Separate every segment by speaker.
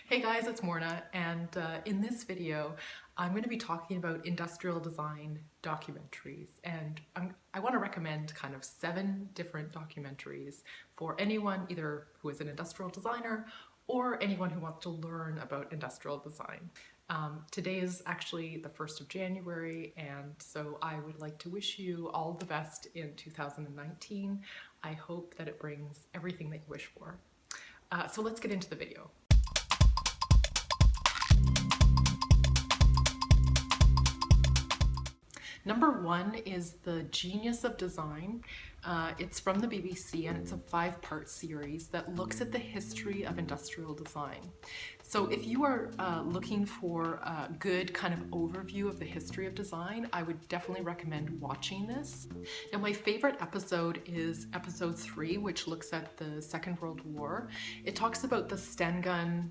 Speaker 1: Hey guys, it's Morna, and in this video I'm going to be talking about industrial design documentaries, and I want to recommend kind of 7 different documentaries for anyone either who is an industrial designer or anyone who wants to learn about industrial design. Today is actually the 1st of January, and so I would like to wish you all the best in 2019. I hope that it brings everything that you wish for. So let's get into the video. Number 1 is The Genius of Design. It's from the BBC and it's a 5-part series that looks at the history of industrial design. So if you are looking for a good kind of overview of the history of design, I would definitely recommend watching this. Now my favorite episode is episode 3, which looks at the Second World War. It talks about the Sten gun,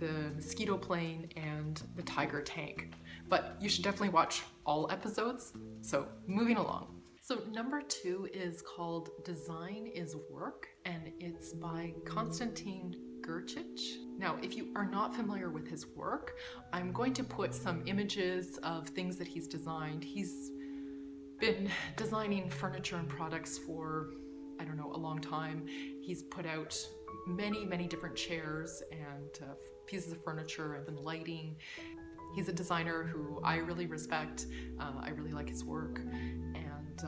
Speaker 1: the mosquito plane, and the Tiger tank. But you should definitely watch all episodes. So moving along. So number 2 is called Design is Work, and it's by Konstantin Grcic. Now, if you are not familiar with his work, I'm going to put some images of things that he's designed. He's been designing furniture and products for, I don't know, a long time. He's put out many different chairs and pieces of furniture and then lighting. He's a designer who I really respect. I really like his work, and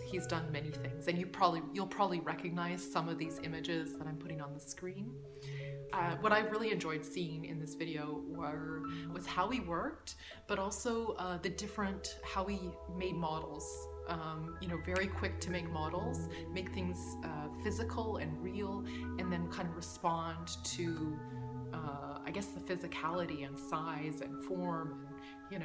Speaker 1: he's done many things. And you'll probably recognize some of these images that I'm putting on the screen. What I really enjoyed seeing in this video was how he worked, but also how he made models. Very quick to make models, make things physical and real, and then kind of respond to I guess the physicality and size and form, and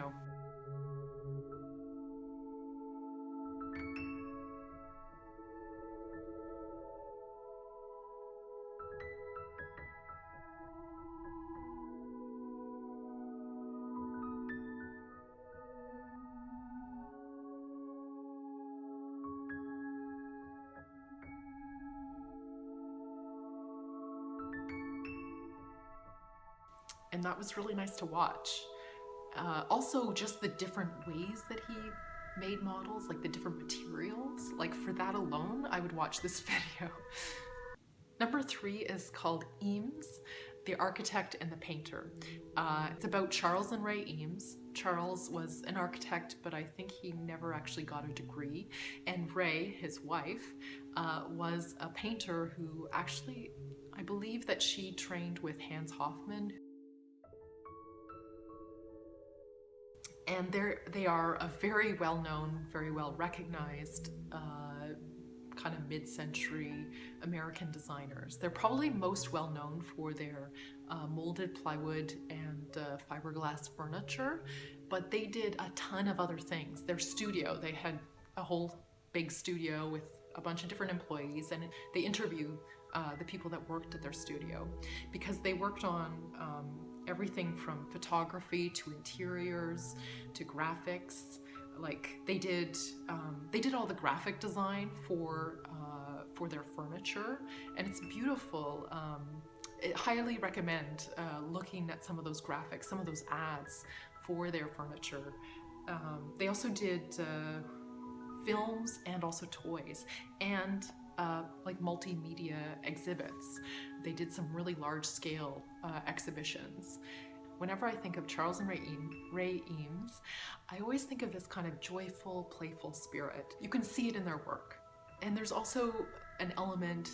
Speaker 1: and that was really nice to watch. Also, just the different ways that he made models, like the different materials. Like for that alone, I would watch this video. Number 3 is called Eames, the Architect and the Painter. It's about Charles and Ray Eames. Charles was an architect, but I think he never actually got a degree. And Ray, his wife, was a painter who actually, I believe that she trained with Hans Hofmann. And they are a very well-known, very well-recognized kind of mid-century American designers. They're probably most well-known for their molded plywood and fiberglass furniture, but they did a ton of other things. Their studio, they had a whole big studio with a bunch of different employees, and they interviewed the people that worked at their studio, because they worked on everything from photography to interiors to graphics. Like they did all the graphic design for their furniture, and it's beautiful. I highly recommend looking at some of those graphics, some of those ads for their furniture. They also did films and also toys, and like multimedia exhibits. They did some really large-scale exhibitions. Whenever I think of Charles and Ray Eames, I always think of this kind of joyful, playful spirit. You can see it in their work. And there's also an element,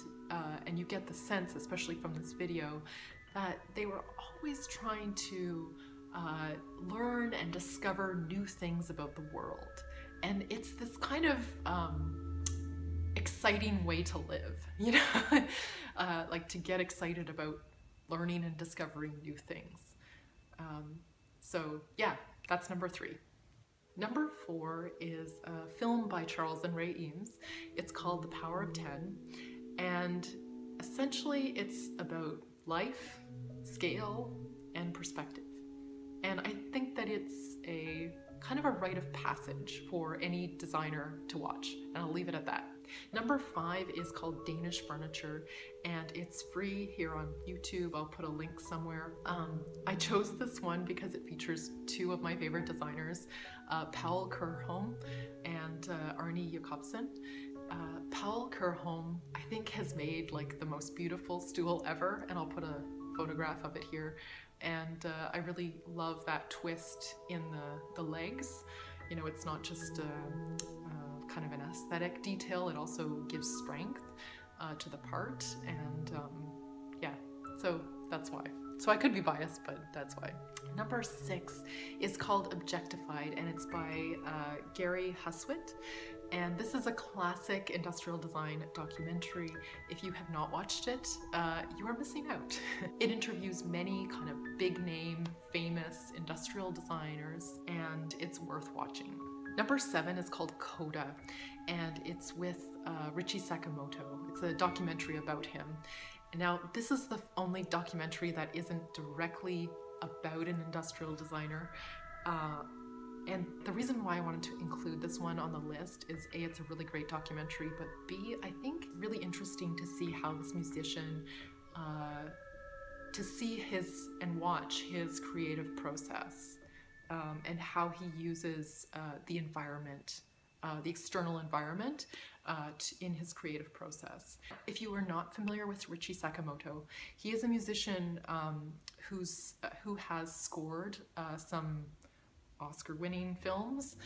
Speaker 1: and you get the sense, especially from this video, that they were always trying to learn and discover new things about the world. And it's this kind of exciting way to live, like to get excited about learning and discovering new things. So yeah, that's number 3. Number 4 is a film by Charles and Ray Eames. It's called The Power of 10, and essentially it's about life, scale, and perspective. And I think that it's a kind of a rite of passage for any designer to watch, and I'll leave it at that. Number 5 is called Danish Furniture, and it's free here on YouTube. I'll put a link somewhere. I chose this one because it features 2 of my favorite designers, Paul Kerholm and Arne Jacobsen. Paul Kerholm, I think, has made like the most beautiful stool ever, and I'll put a photograph of it here. And I really love that twist in the legs. You know, it's not just kind of an aesthetic detail, it also gives strength to the part, and yeah, so that's why. So I could be biased, but that's why. Number 6 is called Objectified, and it's by Gary Huswit. And this is a classic industrial design documentary. If you have not watched it, you are missing out. It interviews many kind of big name, famous industrial designers, and it's worth watching. Number 7 is called Coda, and it's with Ryuichi Sakamoto. It's a documentary about him. Now, this is the only documentary that isn't directly about an industrial designer. And the reason why I wanted to include this one on the list is A, it's a really great documentary, but B, I think really interesting to see how this musician, to see his and watch his creative process, and how he uses the environment, the external environment in his creative process. If you are not familiar with Ryuichi Sakamoto, he is a musician who has scored some Oscar-winning films.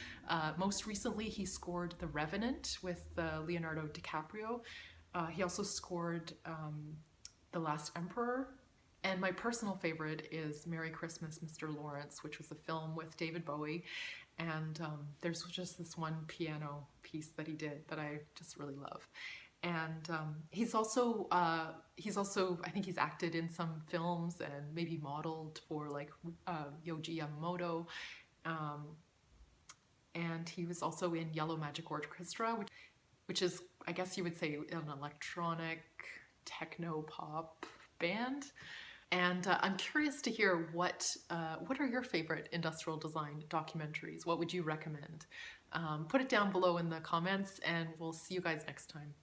Speaker 1: Most recently, he scored The Revenant with Leonardo DiCaprio. He also scored The Last Emperor. And my personal favorite is Merry Christmas, Mr. Lawrence, which was a film with David Bowie. And there's just this one piano piece that he did that I just really love. And he's also, I think he's acted in some films and maybe modeled for like Yohji Yamamoto. And he was also in Yellow Magic Orchestra, which is, I guess you would say, an electronic techno pop band. And I'm curious to hear what are your favorite industrial design documentaries? What would you recommend? Put it down below in the comments, and we'll see you guys next time.